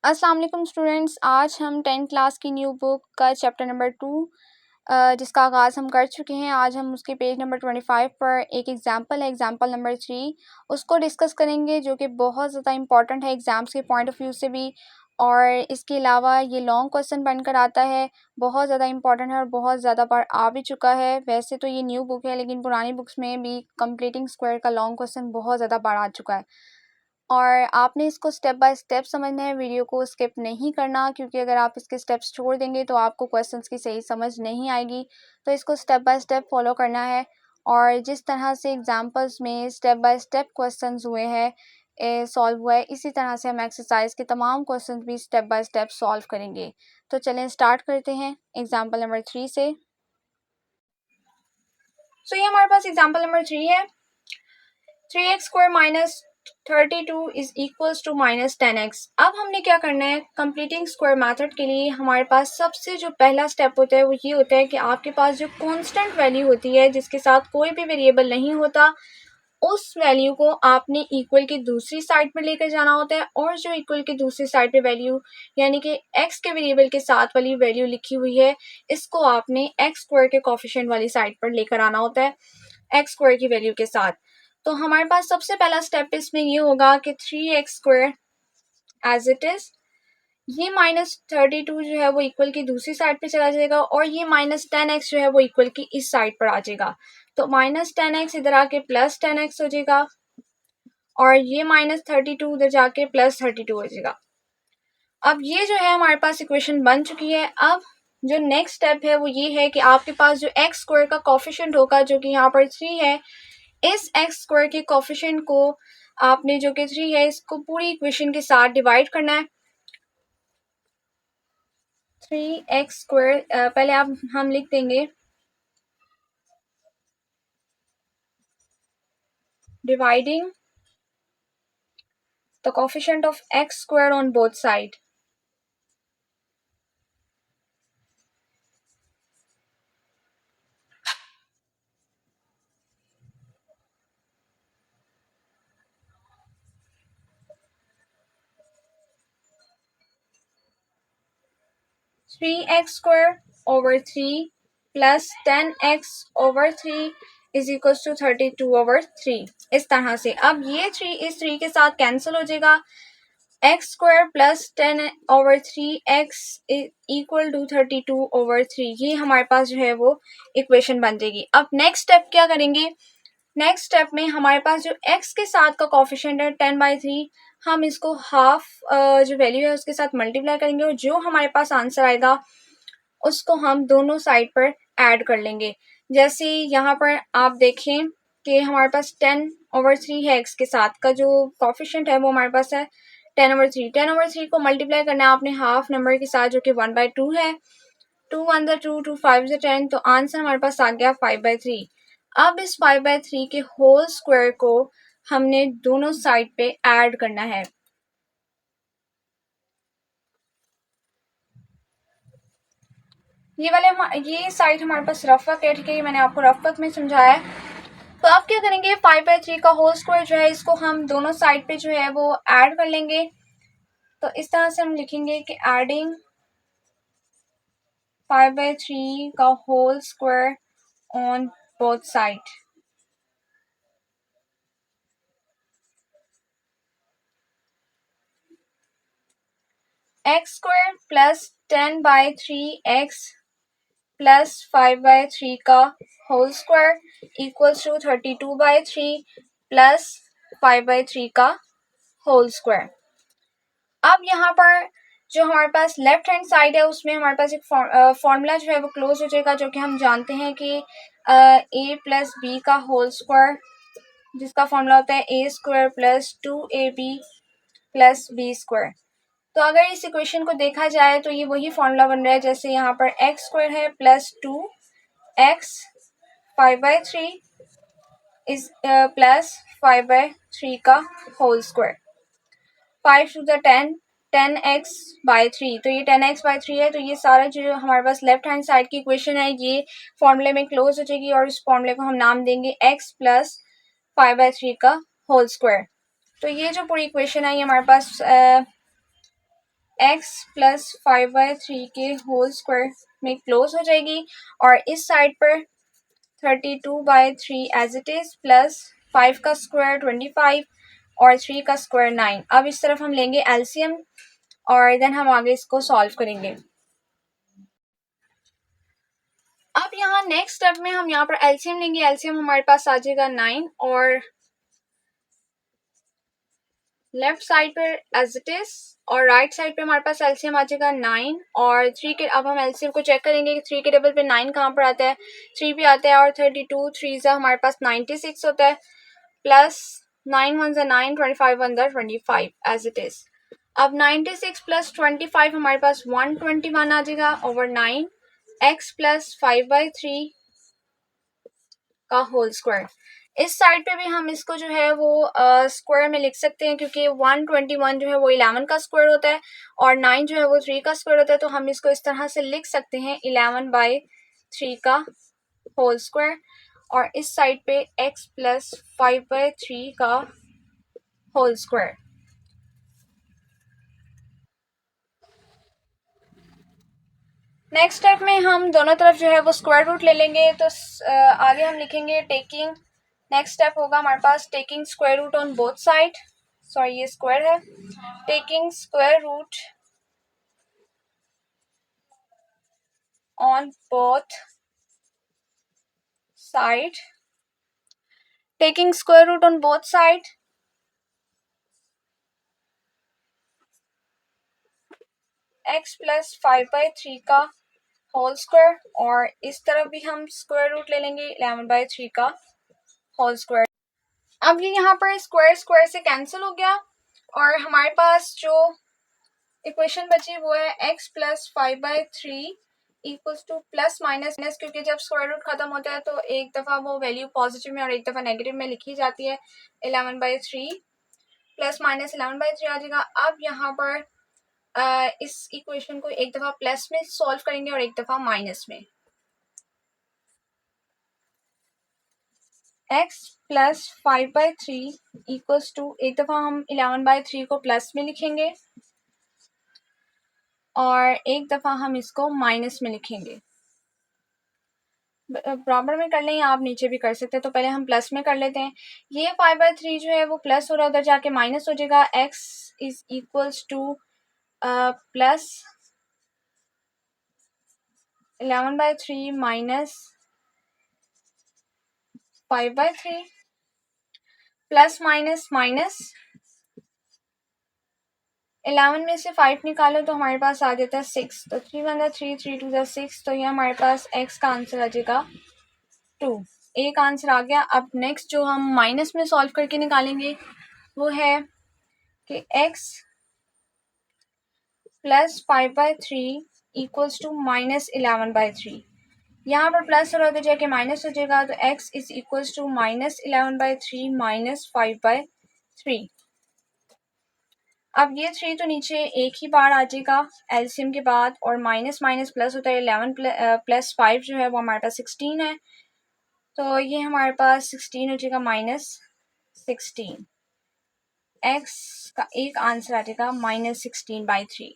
अस्सलाम वालेकुम स्टूडेंट्स, आज हम 10th क्लास की न्यू बुक का चैप्टर नंबर 2 जिसका आगाज़ हम कर चुके हैं। आज हम उसके पेज नंबर 25 पर एक एग्ज़ाम्पल है, एग्ज़ाम्पल नंबर 3, उसको डिस्कस करेंगे, जो कि बहुत ज़्यादा इंपॉर्टेंट है एग्ज़ाम्स के पॉइंट ऑफ व्यू से भी। और इसके अलावा ये लॉन्ग क्वेश्चन बनकर आता है, बहुत ज़्यादा इंपॉर्टेंट है और बहुत ज़्यादा बार आ भी चुका है। वैसे तो ये न्यू बुक है, लेकिन पुरानी बुक्स में भी कंप्लीटिंग स्क्वायर का लॉन्ग क्वेश्चन बहुत ज़्यादा बार आ चुका है और आपने इसको स्टेप बाय स्टेप समझना है, वीडियो को स्किप नहीं करना, क्योंकि अगर आप इसके स्टेप्स छोड़ देंगे तो आपको क्वेश्चंस की सही समझ नहीं आएगी। तो इसको स्टेप बाय स्टेप फॉलो करना है और जिस तरह से एग्जांपल्स में स्टेप बाय स्टेप क्वेश्चंस हुए हैं, सॉल्व हुआ है, इसी तरह से हम एक्सरसाइज के तमाम क्वेश्चंस भी स्टेप बाय स्टेप सॉल्व करेंगे। तो चलें स्टार्ट करते हैं एग्जाम्पल नंबर 3 से। ये हमारे पास एग्जाम्पल नंबर 3 है। 3x² minus 32 is equals to minus 10x। अब हमने क्या करना है, कंप्लीटिंग स्क्वायर मेथड के लिए हमारे पास सबसे जो पहला स्टेप होता है वो ये होता है कि आपके पास जो कांस्टेंट वैल्यू होती है, जिसके साथ कोई भी वेरिएबल नहीं होता, उस वैल्यू को आपने इक्वल की दूसरी साइड पर लेकर जाना होता है। और जो इक्वल की दूसरी साइड पे वैल्यू यानी कि x के वेरिएबल के साथ वाली वैल्यू लिखी हुई है, इसको आपने x² के कोफिशिएंट वाली साइड पर लेकर आना होता है x² की वैल्यू के साथ। तो हमारे पास सबसे पहला स्टेप इसमें ये होगा कि 3x² एज इट इज, ये -32 जो है वो इक्वल की दूसरी साइड पे चला जाएगा और ये -10x जो है वो इक्वल की इस साइड पर आ जाएगा। तो -10x इधर आके +10x हो जाएगा और ये -32 उधर जाके +32 हो जाएगा। अब ये जो है हमारे पास इक्वेशन बन चुकी है। अब जो नेक्स्ट स्टेप है वो ये है कि आपके पास जो x² का कोफिशिएंट होगा, जो कि यहाँ पर 3 है, इस x² के कोफिशिएंट को आपने, जो कि 3 है, इसको पूरी इक्वेशन के साथ डिवाइड करना है। 3x², पहले हम लिख देंगे dividing the coefficient of x² on both side. Three x square over 3 plus 10x/3 is equal to 32/3, इस तरह से। अब ये 3 इस 3 के साथ कैंसिल हो जाएगा। x² plus 10/3x equal to 32/3, ये हमारे पास जो है वो इक्वेशन बन जाएगी। अब नेक्स्ट स्टेप क्या करेंगे, नेक्स्ट स्टेप में हमारे पास जो x के साथ का कोफिशिएंट है 10/3, हम इसको हाफ जो वैल्यू है उसके साथ मल्टीप्लाई करेंगे और जो हमारे पास आंसर आएगा उसको हम दोनों साइड पर ऐड कर लेंगे। जैसे यहाँ पर आप देखें कि हमारे पास 10/3 है, x के साथ का जो कोफिशिएंट है वो हमारे पास है 10/3। 10/3 को मल्टीप्लाई करना है आपने हाफ नंबर के साथ, जो कि 1/2 है। 2 1 2, 2 5 10, तो आंसर हमारे पास आ गया 5/3। अब इस 5/3 के होल स्क्वायर को हमने दोनों साइड पे ऐड करना है। ये साइड हमारे पास रफ वर्क है, ठीक है, ये मैंने आपको रफ वर्क में समझाया है। तो अब क्या करेंगे, 5/3 का होल स्क्वायर जो है इसको हम दोनों साइड पे जो है वो ऐड कर लेंगे। तो इस तरह से हम लिखेंगे कि एडिंग 5/3 का whole square on both side. x² plus 10/3x plus 5/3 का whole square equals to 32/3 plus 5/3 का होल स्क्वायर। अब यहाँ पर जो हमारे पास लेफ्ट हैंड साइड है उसमें हमारे पास एक फॉर्मूला जो है वो क्लोज हो जाएगा, जो कि हम जानते हैं कि a प्लस बी का होल स्क्वायर, जिसका फॉर्मूला होता है a² plus 2ab plus b²। तो अगर इस इक्वेशन को देखा जाए तो ये वही फॉर्मूला बन रहा है, जैसे यहाँ पर x² है प्लस 2x 5/3 इज प्लस 5/3 का whole square. 5 to the 10, 10x/3, तो ये 10x/3 है। तो ये सारा जो हमारे पास लेफ्ट हैंड साइड की इक्वेशन है ये फॉर्मूले में क्लोज हो जाएगी और इस फॉर्मूले को हम नाम देंगे x प्लस 5/3 का होल स्क्वायर। तो ये जो पूरी इक्वेशन है ये हमारे पास x प्लस 5/3 के होल स्क्वायर में क्लोज हो जाएगी और इस साइड पर 32/3 एज इट इज प्लस 5 का स्क्वायर 25 और 3 का स्क्वायर 9। अब इस तरफ हम लेंगे एलसीएम और देन हम आगे इसको सॉल्व करेंगे। अब यहाँ नेक्स्ट स्टेप में हम यहाँ पर एलसीएम लेंगे। एलसीएम हमारे पास आ जाएगा 9 और लेफ्ट साइड पे एज इट इज और राइट साइड पे हमारे पास एलसीएम आ जाएगा 9 और 3 के। अब हम एलसीएम को चेक करेंगे कि 3 के टेबल पे 9 कहाँ पर आता है, 3 भी आता है और 32 3 से हमारे पास 96 होता है प्लस 9 1 9 25 1 25 एज इट इज। अब 96 प्लस 25 हमारे पास 121 आ जाएगा ओवर 9 x प्लस 5/3 का होल स्क्वायर। इस साइड पे भी हम इसको जो है वो स्क्वायर में लिख सकते हैं क्योंकि 121 जो है वो 11 का स्क्वायर होता है और 9 जो है वो 3 का स्क्वायर होता है, तो हम इसको इस तरह से लिख सकते हैं 11/3 का होल स्क्वायर और इस साइड पे x प्लस 5/3 का होल स्क्वायर। नेक्स्ट स्टेप में हम दोनों तरफ जो है वो स्क्वायर रूट ले लेंगे, तो आगे हम लिखेंगे टेकिंग। नेक्स्ट स्टेप होगा हमारे पास taking square root on both side. Sorry ये स्क्वायर है। Taking square root on both side. Taking square root on both side x plus 5/3 का होल स्क्वायर और इस तरफ भी हम स्क्वायर रूट ले लेंगे 11/3 का होल स्क्वायर। अब ये यहाँ पर स्क्वायर स्क्वायर से कैंसिल हो गया और हमारे पास जो इक्वेशन बची वो है x plus 5/3 equals two plus minus, क्योंकि जब स्क्वायर रूट खत्म होता है तो एक दफ़ा वो वैल्यू पॉजिटिव में और एक दफ़ा नेगेटिव में लिखी जाती है। 11/3 प्लस माइनस 11/3 आ जाएगा। अब यहाँ पर इस इक्वेशन को एक दफ़ा प्लस में सॉल्व करेंगे और एक दफ़ा माइनस में। x प्लस 5/3 इक्वल्स टू एक दफ़ा हम 11/3 को प्लस में लिखेंगे और एक दफ़ा हम इसको माइनस में लिखेंगे। बराबर में कर लें या आप नीचे भी कर सकते हैं, तो पहले हम प्लस में कर लेते हैं। ये 5/3 जो है वो प्लस हो रहा है, उधर जाके माइनस हो जाएगा। x is equals two plus 11/3 minus 5/3 plus minus minus 11 में से 5 निकालो तो हमारे पास आ जाता है 6, तो 3 1 3 3 2 6, तो ये हमारे पास x का आंसर आ जाएगा 2। एक आंसर आ गया। अब नेक्स्ट जो हम माइनस में सॉल्व करके निकालेंगे वो है कि x plus 5/3 equals to minus 11/3। यहाँ पर प्लस हो रहा है जाके माइनस हो जाएगा, तो x is equals to minus 11/3 minus 5/3। अब ये 3 तो नीचे एक ही बार आ जाएगा एलसीएम के बाद और माइनस माइनस प्लस होता है। 11 प्लस 5 जो है वो हमारे पास 16 है, तो ये हमारे पास 16 हो जाएगा माइनस 16। x का एक आंसर आ जाएगा -16/3।